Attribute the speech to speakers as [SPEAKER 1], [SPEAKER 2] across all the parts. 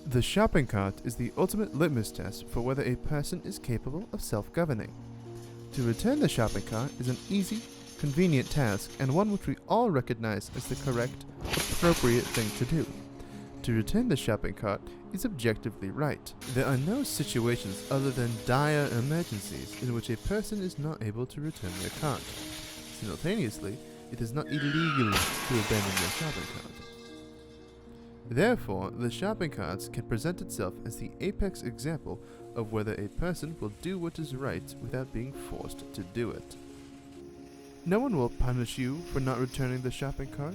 [SPEAKER 1] The shopping cart is the ultimate litmus test for whether a person is capable of self-governing. To return the shopping cart is an easy, convenient task and one which we all recognize as the correct, appropriate thing to do. To return the shopping cart is objectively right. There are no situations other than dire emergencies in which a person is not able to return their cart. Simultaneously, it is not illegal to abandon their shopping cart. Therefore, the shopping cart can present itself as the apex example of whether a person will do what is right without being forced to do it. No one will punish you for not returning the shopping cart.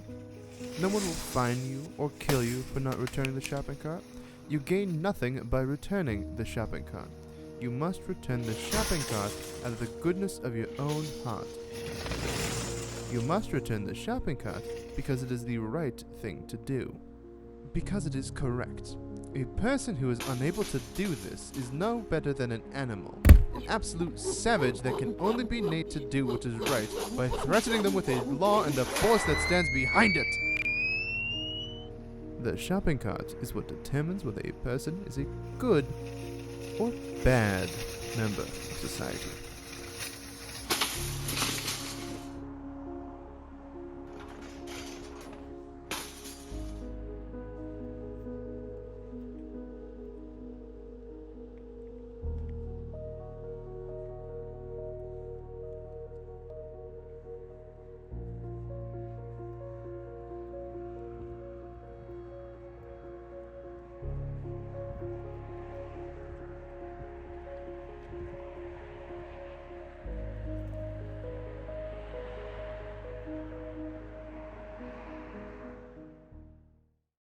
[SPEAKER 1] No one will fine you or kill you for not returning the shopping cart. You gain nothing by returning the shopping cart. You must return the shopping cart out of the goodness of your own heart. You must return the shopping cart because it is the right thing to do. Because it is correct. A person who is unable to do this is no better than an animal, an absolute savage that can only be made to do what is right by threatening them with a law and the force that stands behind it. The shopping cart is what determines whether a person is a good or bad member of society.